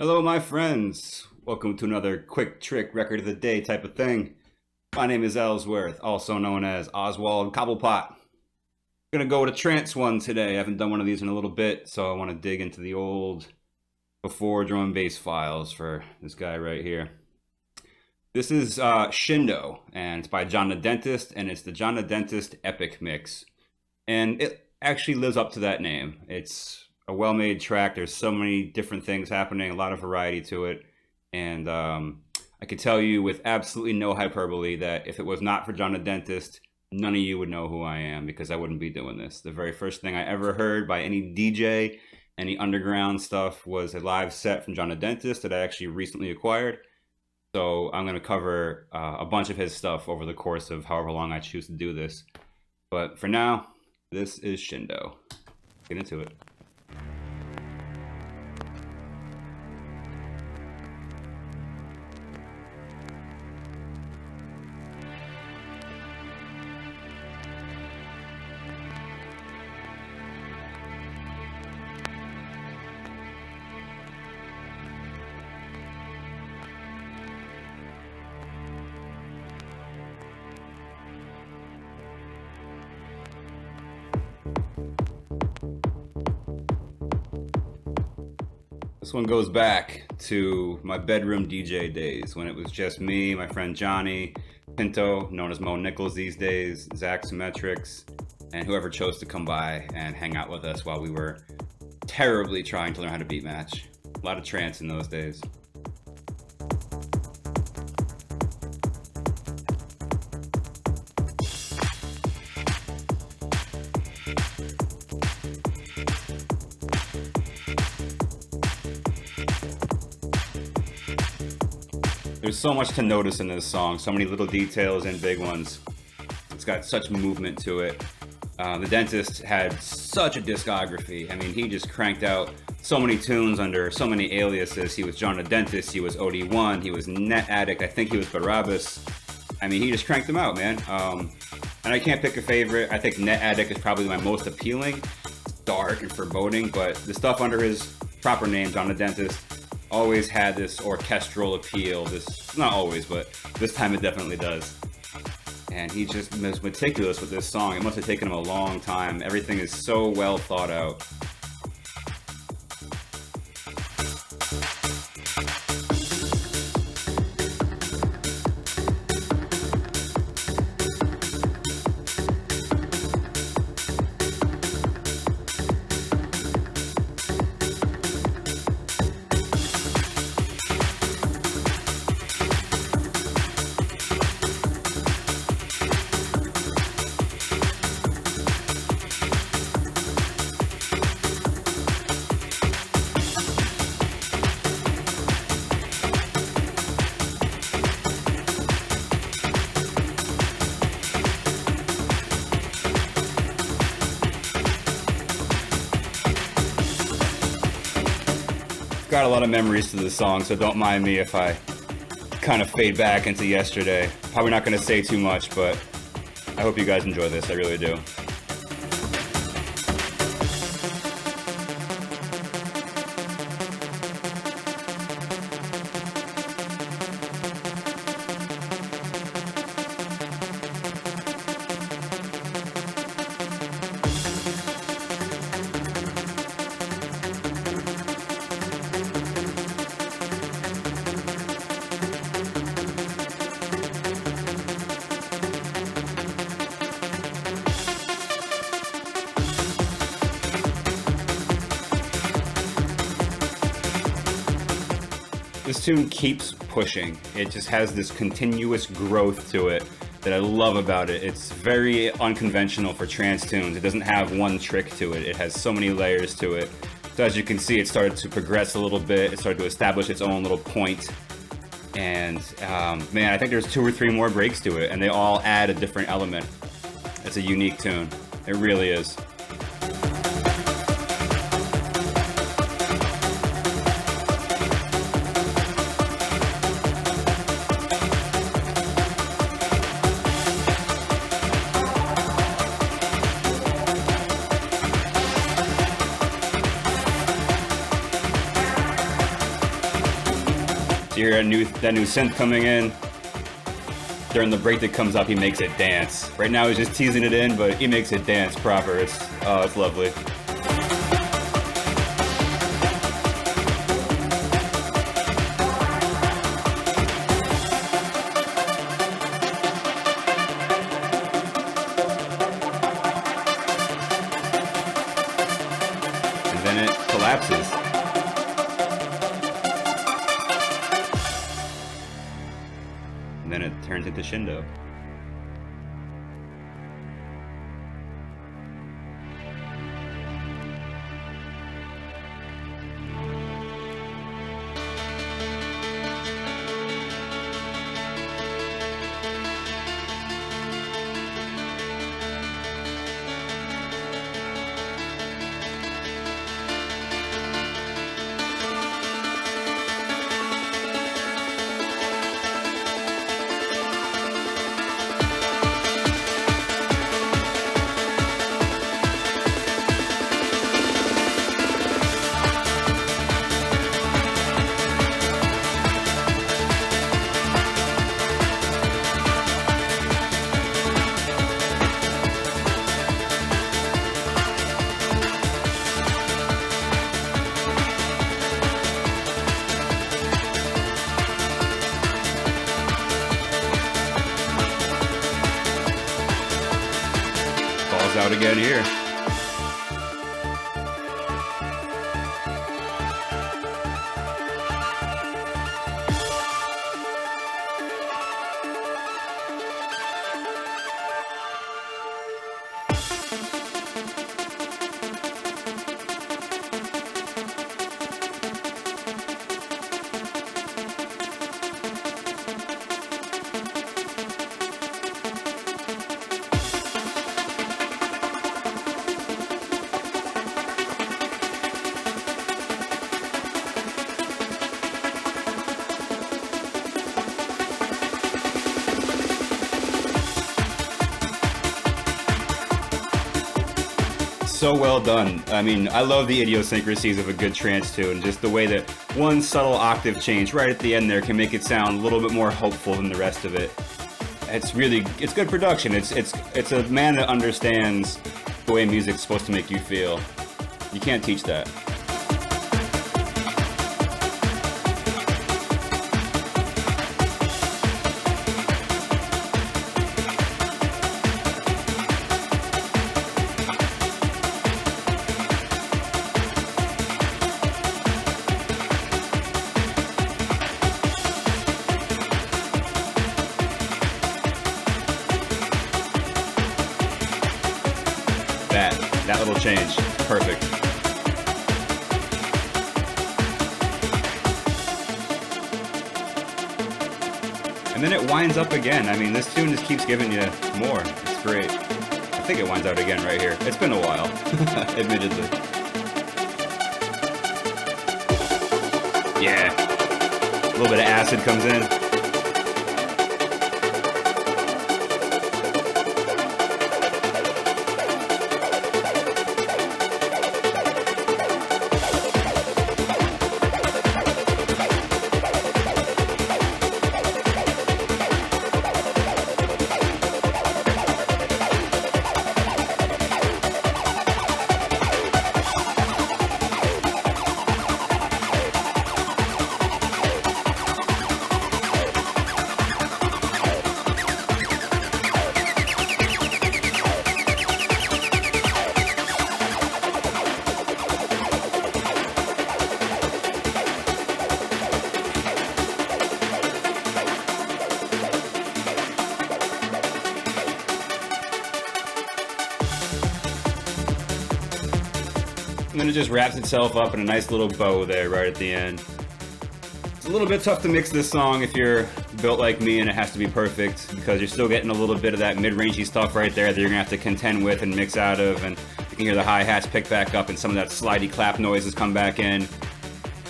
Hello, my friends. Welcome to another quick trick record of the day type of thing. My name is Ellsworth, also known as Oswald Cobblepot. Gonna go with a trance one today. I haven't done one of these in a little bit, so I want to dig into the old before drum and bass files for this guy right here. This is Shindo, and it's by John the Dentist, and it's the John the Dentist Epic Mix. And it actually lives up to that name. It's a well-made track. There's so many different things happening, a lot of variety to it. And I can tell you with absolutely no hyperbole that if it was not for John the Dentist, none of you would know who I am, because I wouldn't be doing this. The very first thing I ever heard by any DJ, any underground stuff, was a live set from John the Dentist that I actually recently acquired. So I'm going to cover a bunch of his stuff over the course of however long I choose to do this. But for now, this is Shindo. Get into it. This one goes back to my bedroom DJ days when it was just me, my friend Johnny, Pinto, known as Mo Nichols these days, Zach Symmetrics, and whoever chose to come by and hang out with us while we were terribly trying to learn how to beat match. A lot of trance in those days. There's so much to notice in this song, so many little details and big ones. It's got such movement to it. The Dentist had such a discography. I mean, he just cranked out so many tunes under so many aliases. He was John the Dentist, he was OD1, he was Net Addict, I think he was Barabbas. I mean, he just cranked them out, man. And I can't pick a favorite. I think Net Addict is probably my most appealing. It's dark and foreboding, but the stuff under his proper name, John the Dentist, always had this orchestral appeal. This, not always, but this time it definitely does. And he just was meticulous with this song. It must have taken him a long time. Everything is so well thought out. Got a lot of memories to this song, so don't mind me if I kind of fade back into yesterday. Probably not going to say too much, but I hope you guys enjoy this. I really do. This tune keeps pushing. It just has this continuous growth to it that I love about it. It's very unconventional for trance tunes. It doesn't have one trick to it. It has so many layers to it. So as you can see, it started to progress a little bit. It started to establish its own little point. And man, I think there's 2 or 3 more breaks to it, and they all add a different element. It's a unique tune. It really is. So you hear that new synth coming in. During the break that comes up, he makes it dance. Right now he's just teasing it in, but he makes it dance proper. It's lovely. And then it collapses. And then it turns into Shindo. Out again here. So well done. I mean, I love the idiosyncrasies of a good trance tune, just the way that one subtle octave change right at the end there can make it sound a little bit more hopeful than the rest of it. It's good production. It's a man that understands the way music's supposed to make you feel. You can't teach that. That little change, perfect. And then it winds up again. I mean, this tune just keeps giving you more. It's great. I think it winds out again right here. It's been a while, admittedly. Yeah. A little bit of acid comes in. And then it just wraps itself up in a nice little bow there right at the end. It's a little bit tough to mix this song if you're built like me and it has to be perfect, because you're still getting a little bit of that mid-rangey stuff right there that you're gonna have to contend with and mix out of, and you can hear the hi-hats pick back up and some of that slidey clap noises come back in.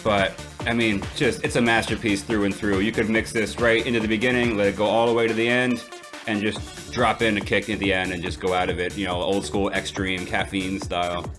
But I mean, it's a masterpiece through and through. You could mix this right into the beginning, let it go all the way to the end, and just drop in a kick at the end and just go out of it, you know, old school extreme caffeine style.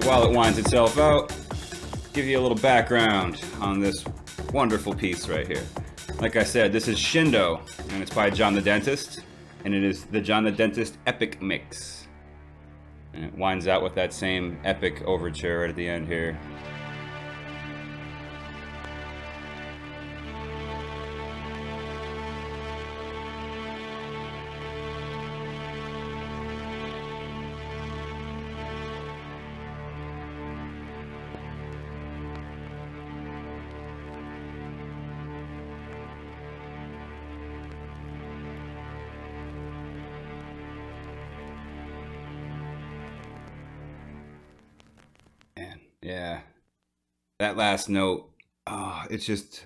while it winds itself out, give you a little background on this wonderful piece right here. Like I said, this is Shindo, and it's by John the Dentist, and it is the John the Dentist Epic Mix. And it winds out with that same epic overture right at the end here. Man, yeah. That last note, oh, it's just,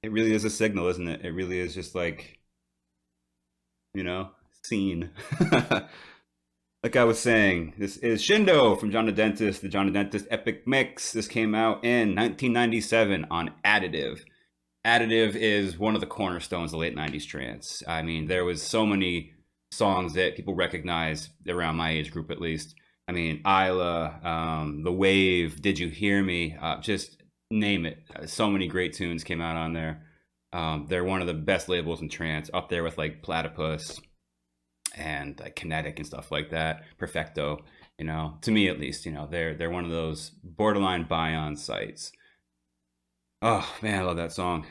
it really is a signal, isn't it? It really is just like, scene. Like I was saying, this is Shindo from John the Dentist, the John the Dentist Epic Mix. This came out in 1997 on Additive. Additive is one of the cornerstones of late 90s trance. I mean, there was so many songs that people recognize around my age group, at least. I mean, Isla, The Wave, Did You Hear Me? Just name it. So many great tunes came out on there. They're one of the best labels in trance, up there with like Platypus and Kinetic and stuff like that. Perfecto, to me at least, they're one of those borderline buy-on sites. Oh man, I love that song.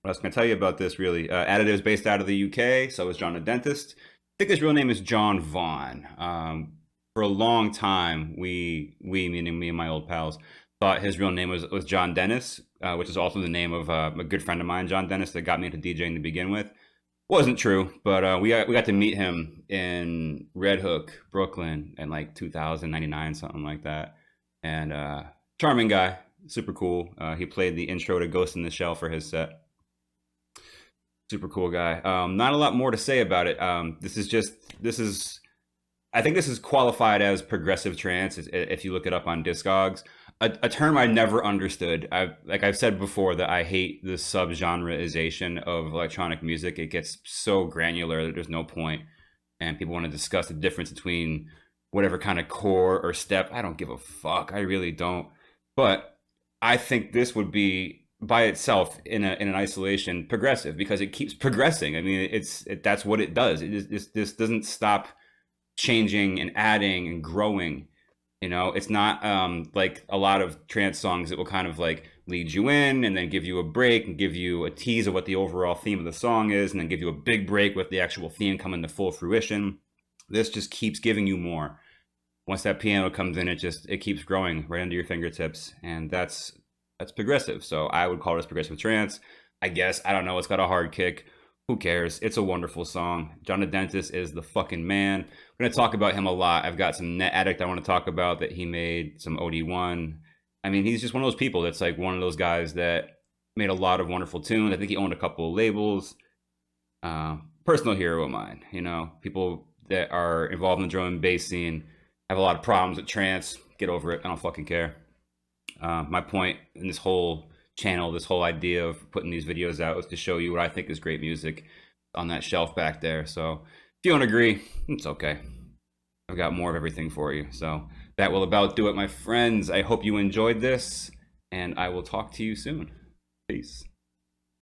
What else can I tell you about this? Really, Additive is based out of the UK. So is John the Dentist. I think his real name is John Vaughn. For a long time, we meaning me and my old pals, thought his real name was John Dennis, which is also the name of a good friend of mine, John Dennis, that got me into DJing to begin with. Wasn't true, but we got to meet him in Red Hook, Brooklyn, in like 2099, something like that. And charming guy, super cool. He played the intro to Ghost in the Shell for his set. Super cool guy. Not a lot more to say about it. I think this is qualified as progressive trance if you look it up on Discogs. A term I never understood. I've said before that I hate the subgenreization of electronic music. It gets so granular that there's no point, and people want to discuss the difference between whatever kind of core or step. I don't give a fuck. I really don't. But I think this would be by itself in an isolation progressive because it keeps progressing. I mean, that's what it does. This doesn't stop changing and adding and growing. It's not like a lot of trance songs that will kind of like lead you in and then give you a break and give you a tease of what the overall theme of the song is and then give you a big break with the actual theme coming to full fruition. This just keeps giving you more. Once that piano comes in, it keeps growing right under your fingertips, and that's progressive. So I would call this progressive trance. I guess, I don't know, it's got a hard kick. Who cares? It's a wonderful song. John the Dentist is the fucking man. I'm going to talk about him a lot. I've got some Net Addict I want to talk about that he made, some OD1. I mean, he's just one of those people that's like one of those guys that made a lot of wonderful tunes. I think he owned a couple of labels. Personal hero of mine. People that are involved in the drum and bass scene have a lot of problems with trance. Get over it. I don't fucking care. My point in this whole channel, this whole idea of putting these videos out is to show you what I think is great music on that shelf back there. So if you don't agree, it's okay. I've got more of everything for you. So that will about do it, my friends. I hope you enjoyed this, and I will talk to you soon. Peace.